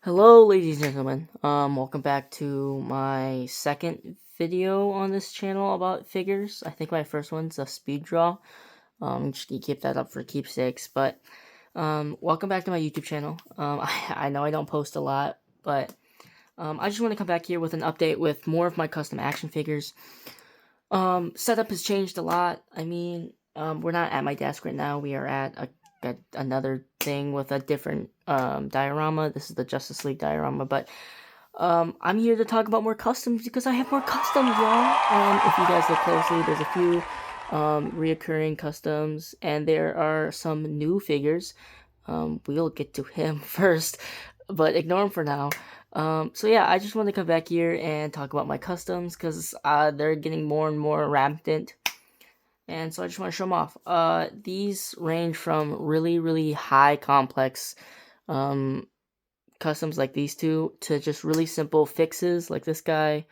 Hello, ladies and gentlemen. Welcome back to my second video on this channel about figures. I think my first one's a speed draw. Just gonna keep that up for keepsakes. But welcome back to my YouTube channel. I know I don't post a lot, but I just want to come back here with an update with more of my custom action figures. Setup has changed a lot. I mean, we're not at my desk right now. We are at another thing with a different diorama. This is the Justice League diorama, but I'm here to talk about more customs because I have more customs, y'all. If you guys look closely, there's a few reoccurring customs, and there are some new figures. We'll get to him first, but ignore him for now. So yeah, I just want to come back here and talk about my customs because they're getting more and more rampant. And so I just want to show them off. These range from really high complex customs like these two to just really simple fixes like this guy,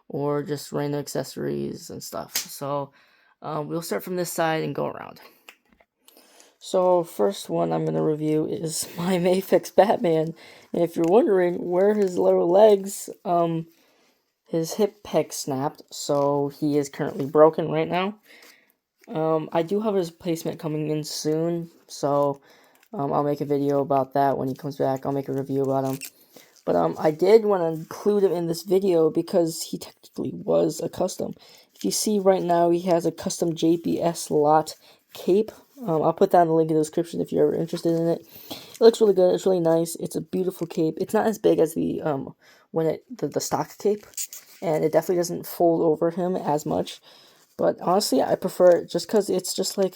or just random accessories and stuff. So we'll start from this side and go around. So first one I'm going to review is my Mayfix Batman. And if you're wondering where his lower legs, his hip peg snapped, so he is currently broken right now. I do have his replacement coming in soon, so I'll make a video about that when he comes back. I'll make a review about him. But I did want to include him in this video because he technically was a custom. If you see right now, he has a custom JPS lot cape. I'll put that in the link in the description if you're ever interested in it. It looks really good. It's really nice. It's a beautiful cape. It's not as big as the the stock cape, and it definitely doesn't fold over him as much. But honestly, I prefer it just because it's just like,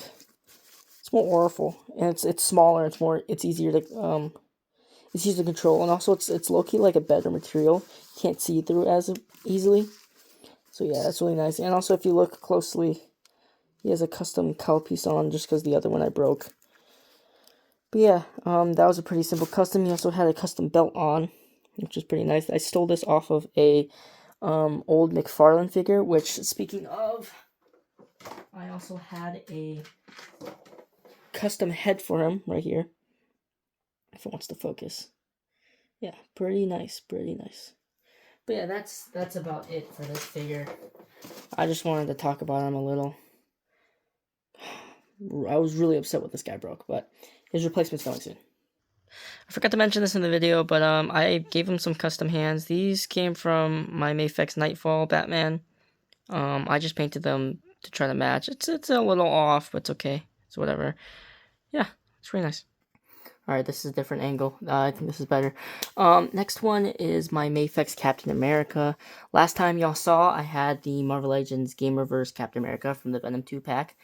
it's more oriful, and it's smaller. It's easier to control, and also it's low-key like a better material. You can't see through as easily. So yeah, that's really nice. And also, if you look closely, he has a custom cowl piece on just because the other one I broke. But yeah, that was a pretty simple custom. He also had a custom belt on, which is pretty nice. I stole this off of a old McFarlane figure, which, speaking of, I also had a custom head for him right here. If it wants to focus. Yeah, pretty nice. But yeah, that's about it for this figure. I just wanted to talk about him a little. I was really upset with this guy broke, but his replacement's coming soon. I forgot to mention this in the video, but I gave him some custom hands. These came from my Mayfix Nightfall Batman. I just painted them to try to match. It's a little off, but it's okay. It's whatever. Yeah, it's really nice. Alright, this is a different angle. I think this is better. Next one is my Mayfix Captain America. Last time y'all saw, I had the Marvel Legends Game Reverse Captain America from the Venom 2 pack.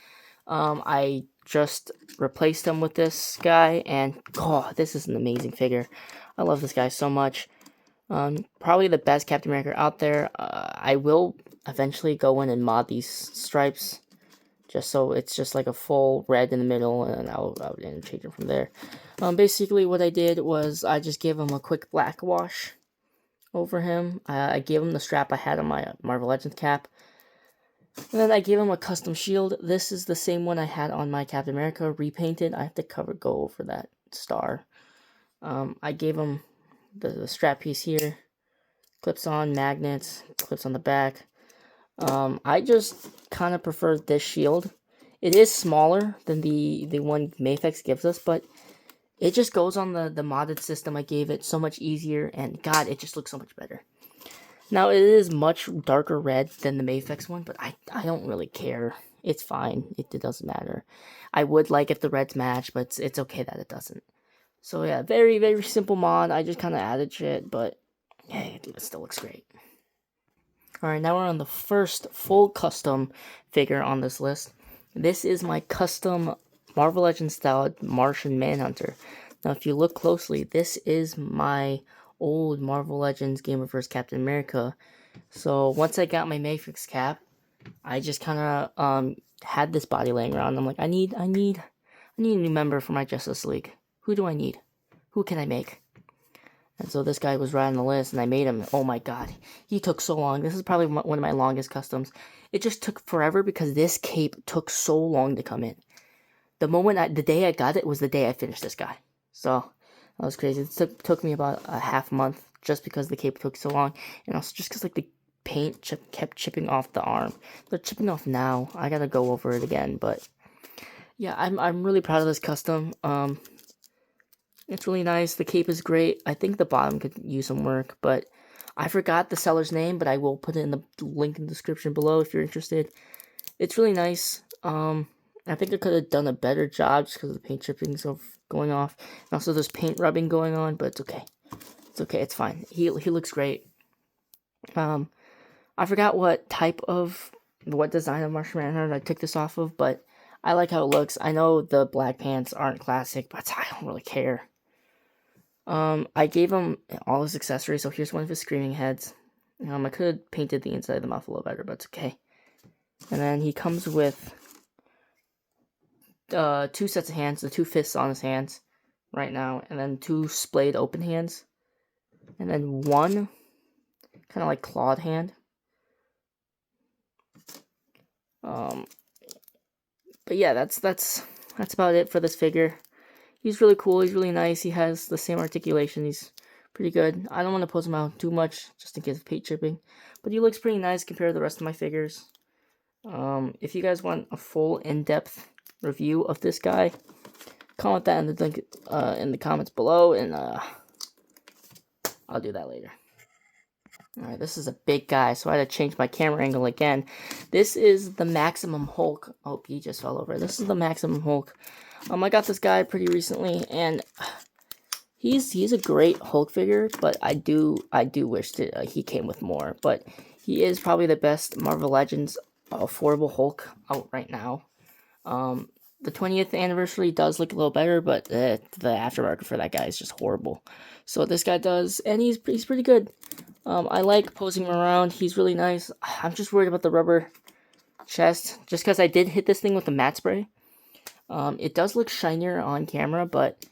I just replaced him with this guy, and this is an amazing figure. I love this guy so much. Probably the best Captain America out there. I will eventually go in and mod these stripes, just so it's just like a full red in the middle, and I'll interchange it from there. Basically what I did was I just gave him a quick black wash over him. I gave him the strap I had on my Marvel Legends cap. And then I gave him a custom shield. This is the same one I had on my Captain America, repainted. I have to go over that star. I gave him the strap piece here. Clips on, magnets, clips on the back. I just kind of prefer this shield. It is smaller than the one Mayfix gives us, but it just goes on the modded system I gave it so much easier, and God, it just looks so much better. Now, it is much darker red than the Mayfix one, but I don't really care. It's fine. It doesn't matter. I would like if the reds match, but it's okay that it doesn't. So yeah, very simple mod. I just kind of added shit, but hey, it still looks great. Alright, now we're on the first full custom figure on this list. This is my custom Marvel Legends style Martian Manhunter. Now, if you look closely, this is my old Marvel Legends Game Reverse Captain America. So once I got my Mayfix cap, I just kind of had this body laying around. I'm like, I need a new member for my Justice League. Who do I need? Who can I make? And so this guy was right on the list, and I made him. Oh my god, he took so long. This is probably one of my longest customs. It just took forever because this cape took so long to come in. The day I got it was the day I finished this guy. So That was crazy. It took me about a half month just because the cape took so long, and also just because like the paint kept chipping off the arm. They're chipping off now. I gotta go over it again, but yeah, I'm really proud of this custom. It's really nice. The cape is great. I think the bottom could use some work, but I forgot the seller's name, but I will put it in the link in the description below if you're interested. It's really nice. I think I could have done a better job just because of the paint chippings going off. And also there's paint rubbing going on, but it's okay. It's okay, it's fine. He looks great. I forgot what design of Martian Manhunter I took this off of, but I like how it looks. I know the black pants aren't classic, but I don't really care. I gave him all his accessories, so here's one of his screaming heads. I could have painted the inside of the mouth a little better, but it's okay. And then he comes with 2 sets of hands, the 2 fists on his hands right now, and then 2 splayed open hands, and then 1 kind of like clawed hand. But yeah, that's about it for this figure. He's really cool. He's really nice. He has the same articulation. He's pretty good. I don't want to pose him out too much just in case of paint chipping, but he looks pretty nice compared to the rest of my figures. If you guys want a full in-depth review of this guy, comment that in the link in the comments below, and I'll do that later. Alright, this is a big guy, so I had to change my camera angle again. This is the Maximum Hulk. Oh, he just fell over. This is the Maximum Hulk. I got this guy pretty recently, and he's a great Hulk figure, but I do wish that he came with more. But he is probably the best Marvel Legends affordable Hulk out right now. The 20th anniversary does look a little better, but the aftermarket for that guy is just horrible. So this guy does, and he's pretty good. I like posing him around. He's really nice. I'm just worried about the rubber chest, just because I did hit this thing with the matte spray. It does look shinier on camera, but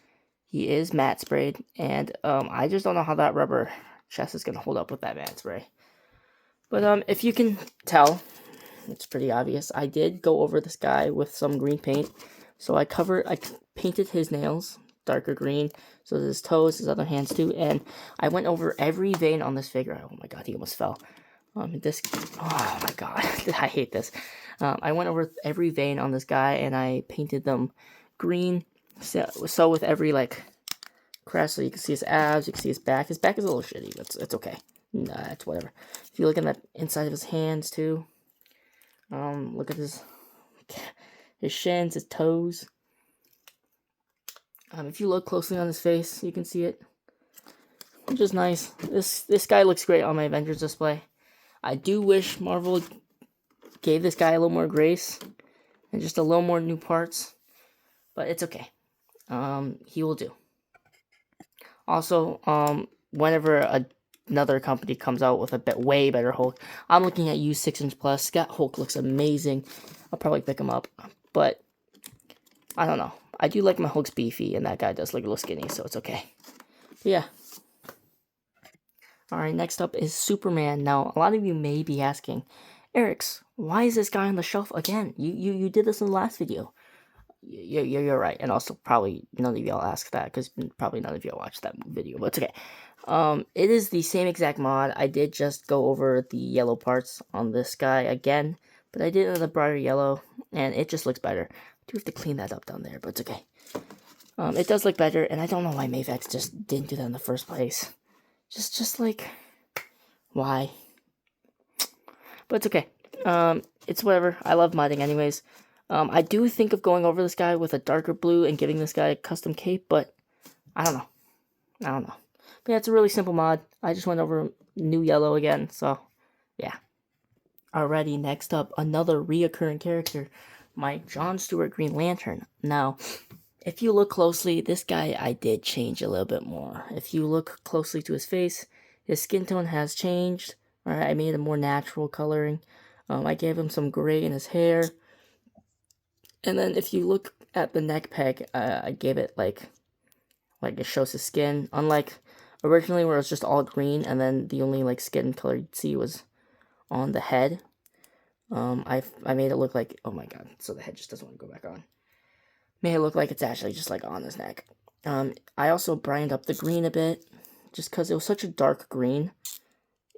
he is matte sprayed, and I just don't know how that rubber chest is going to hold up with that matte spray. But if you can tell, it's pretty obvious. I did go over this guy with some green paint. So I painted his nails darker green, so his toes, his other hands too, and I went over every vein on this figure. Oh my god, he almost fell. Oh my god, I hate this. I went over every vein on this guy, and I painted them green. So with every like crest, so you can see his abs, you can see his back. His back is a little shitty, but it's okay. Nah, it's whatever. If you look in the inside of his hands too, look at his shins, his toes. If you look closely on his face, you can see it, which is nice. This guy looks great on my Avengers display. I do wish Marvel gave this guy a little more grace and just a little more new parts, but it's okay. He will do. Also, whenever another company comes out with a way better Hulk, I'm looking at used 6-inch plus. That Hulk looks amazing. I'll probably pick him up, but I don't know. I do like my Hulk's beefy, and that guy does look a little skinny, so it's okay. But yeah. Alright, next up is Superman. Now, a lot of you may be asking, Eric's, why is this guy on the shelf again? You did this in the last video. You're right, and also probably none of y'all asked that, because probably none of y'all watched that video, but it's okay. It is the same exact mod. I did just go over the yellow parts on this guy again, but I did it in a brighter yellow, and it just looks better. I do have to clean that up down there, but it's okay. It does look better, and I don't know why Mafex just didn't do that in the first place. Just like, why? But it's okay. It's whatever. I love modding anyways. I do think of going over this guy with a darker blue and giving this guy a custom cape, but I don't know. But yeah, it's a really simple mod. I just went over new yellow again, so yeah. Alrighty, next up, another reoccurring character, my John Stewart Green Lantern. Now, if you look closely, this guy I did change a little bit more. If you look closely to his face, his skin tone has changed. Alright, I made a more natural coloring. I gave him some gray in his hair. And then if you look at the neck peg, I gave it like it shows his skin. Unlike originally where it was just all green and then the only like skin color you'd see was on the head. I made it look like, oh my god, so the head just doesn't want to go back on. Made it look like it's actually just like on his neck. I also brightened up the green a bit, just because it was such a dark green.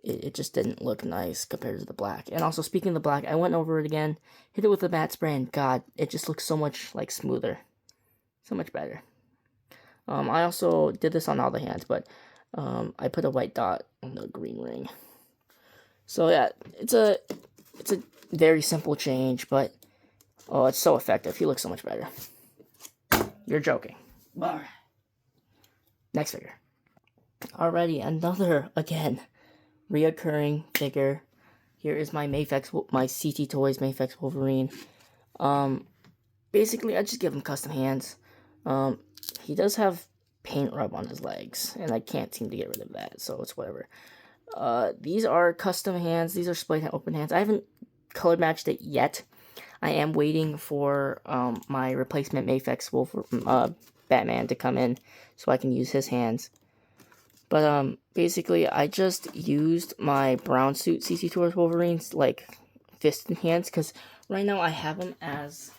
It just didn't look nice compared to the black. And also, speaking of the black, I went over it again, hit it with the matte spray, and God, it just looks so much, like, smoother. So much better. I also did this on all the hands, but I put a white dot on the green ring. So yeah, it's a very simple change, but oh, it's so effective. He looks so much better. You're joking. Alright. Next figure. Alrighty, another, again, reoccurring figure. Here is my CT Toys Mayfex Wolverine. Basically, I just give him custom hands. He does have paint rub on his legs, and I can't seem to get rid of that, so it's whatever. These are custom hands. These are split open hands. I haven't color matched it yet. I am waiting for my replacement Mayfex Batman to come in so I can use his hands. But basically, I just used my brown suit CC Tours Wolverines like fist and hands, because right now I have him as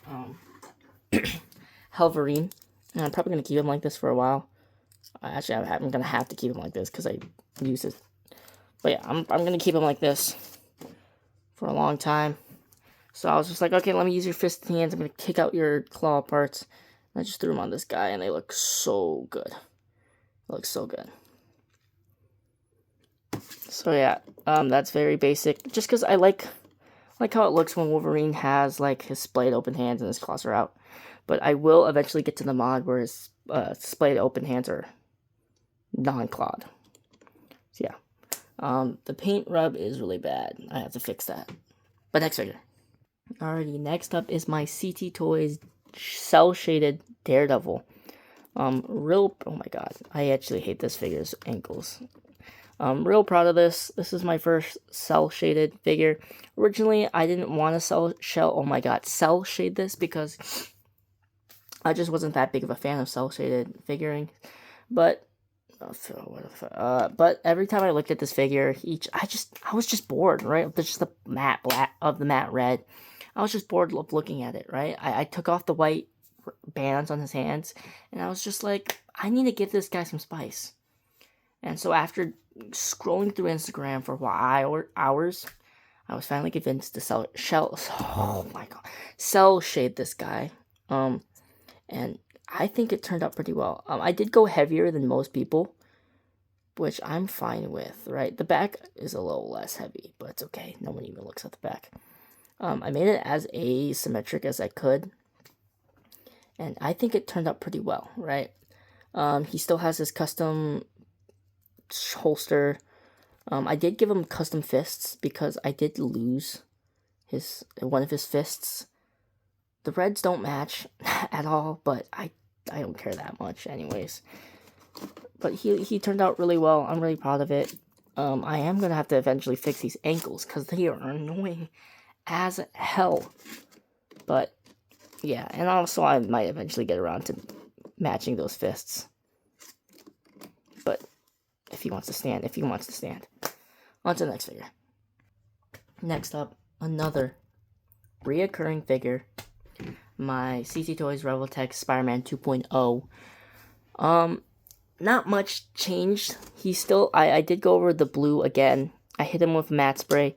Helverine, and I'm probably gonna keep him like this for a while. Actually, I'm gonna have to keep him like this because I use it. But yeah, I'm gonna keep him like this for a long time. So I was just like, okay, let me use your fist and hands. I'm gonna kick out your claw parts. And I just threw them on this guy, and they look so good. They look so good. So yeah, that's very basic. Just because I like how it looks when Wolverine has like his splayed open hands and his claws are out. But I will eventually get to the mod where his splayed open hands are non-clawed. So yeah, the paint rub is really bad. I have to fix that. But next figure. Alrighty, next up is my CT Toys cell shaded Daredevil. Oh my god, I actually hate this figure's ankles. Real proud of this. This is my first cell shaded figure. Originally, I didn't want to cell shade this because I just wasn't that big of a fan of cell shaded figuring. But but every time I looked at this figure, I was just bored, right? Just the matte black of the matte red. I was just bored of looking at it, right? I took off the white bands on his hands, and I was just like, I need to give this guy some spice. And so after scrolling through Instagram for hours, I was finally convinced to cell shade this guy. And I think it turned out pretty well. I did go heavier than most people, which I'm fine with, right? The back is a little less heavy, but it's okay. No one even looks at the back. I made it as asymmetric as I could, and I think it turned out pretty well, right? He still has his custom holster. I did give him custom fists because I did lose one of his fists. The reds don't match at all, but I don't care that much anyways. But he turned out really well. I'm really proud of it. I am going to have to eventually fix these ankles because they are annoying as hell. But yeah, and also I might eventually get around to matching those fists. But if he wants to stand. On to the next figure. Next up, another reoccurring figure. My CC Toys Revoltech Spider-Man 2.0. Not much changed. I did go over the blue again. I hit him with matte spray.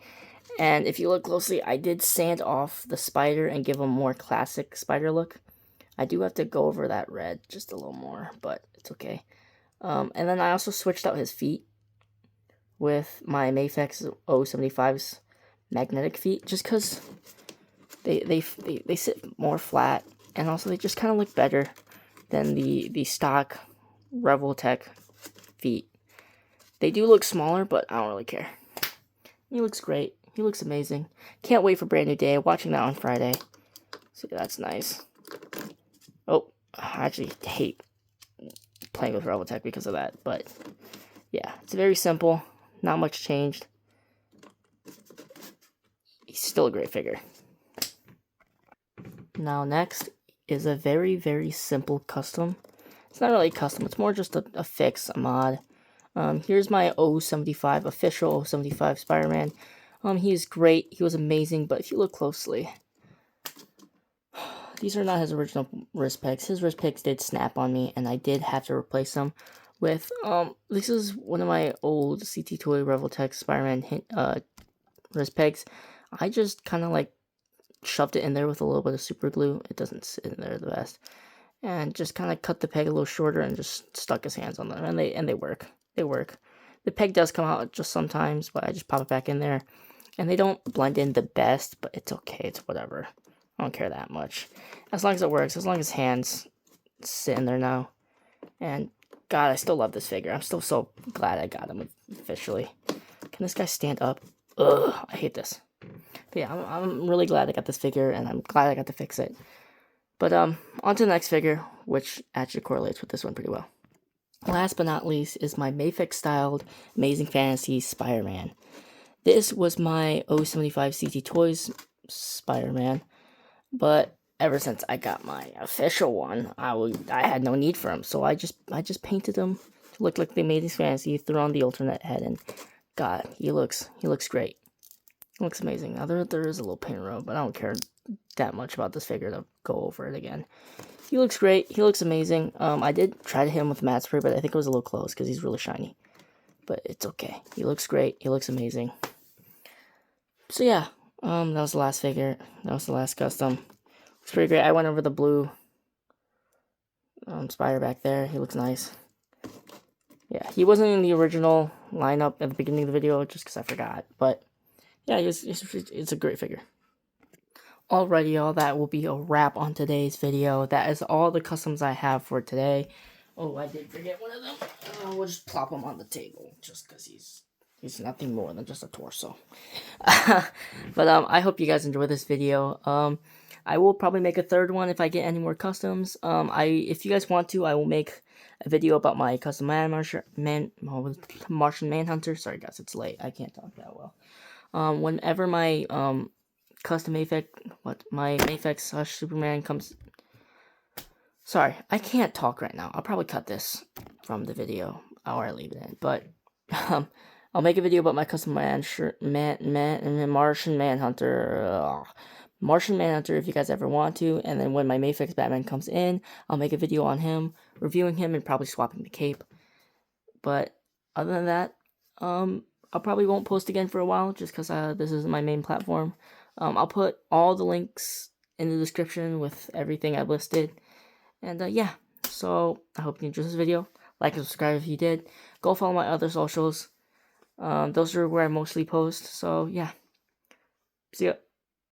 And if you look closely, I did sand off the spider and give him more classic spider look. I do have to go over that red just a little more, but it's okay. And then I also switched out his feet with my Mayfex 075's magnetic feet, just because they sit more flat, and also they just kind of look better than the stock Revoltech feet. They do look smaller, but I don't really care. He looks great. He looks amazing. Can't wait for Brand New Day. Watching that on Friday. So that's nice. Oh, I actually hate playing with Revoltech because of that, but yeah, it's very simple. Not much changed. He's still a great figure. Now next is a very, very simple custom. It's not really custom, it's more just a fix, a mod. Here's my 075, official 075 Spider-Man. He is great, he was amazing, but if you look closely, these are not his original wrist pegs. His wrist pegs did snap on me, and I did have to replace them with, this is one of my old CT Toy Revoltech Spider-Man wrist pegs. I just kind of like shoved it in there with a little bit of super glue. It doesn't sit in there the best. And just kind of cut the peg a little shorter and just stuck his hands on them. And they work. They work. The peg does come out just sometimes, but I just pop it back in there. And they don't blend in the best, but it's okay. It's whatever. I don't care that much. As long as it works. As long as hands sit in there now. And God, I still love this figure. I'm still so glad I got him officially. Can this guy stand up? Ugh, I hate this. But yeah, I'm really glad I got this figure, and I'm glad I got to fix it. But on to the next figure, which actually correlates with this one pretty well. Last but not least is my Mafex-styled Amazing Fantasy Spider-Man. This was my 075 CT Toys Spider-Man, but ever since I got my official one, I had no need for him, so I just painted him to look like the Amazing Fantasy, threw on the alternate head, and God, he looks great. He looks amazing. Now there is a little paint road, but I don't care that much about this figure to go over it again. He looks great. He looks amazing. I did try to hit him with matte spray, but I think it was a little close because he's really shiny. But it's okay. He looks great. He looks amazing. So yeah, that was the last figure. That was the last custom. Looks pretty great. I went over the blue spider back there. He looks nice. Yeah, he wasn't in the original lineup at the beginning of the video just because I forgot. But yeah, it's a great figure. Alrighty, y'all, that will be a wrap on today's video. That is all the customs I have for today. Oh, I did forget one of them. We'll just plop him on the table, just because he's nothing more than just a torso. But I hope you guys enjoyed this video. I will probably make a third one if I get any more customs. If you guys want to, I will make a video about my custom Martian manhunter. Sorry guys, it's late. I can't talk that well. Whenever my custom Mafex Superman comes. Sorry, I can't talk right now. I'll probably cut this from the video or I leave it in. But I'll make a video about my custom Martian Manhunter. Martian Manhunter if you guys ever want to. And then when my Mafex Batman comes in, I'll make a video on him, reviewing him, and probably swapping the cape. But other than that, I probably won't post again for a while just because this is my main platform. I'll put all the links in the description with everything I've listed. And yeah, so I hope you enjoyed this video. Like and subscribe if you did. Go follow my other socials. Those are where I mostly post. So yeah, see ya.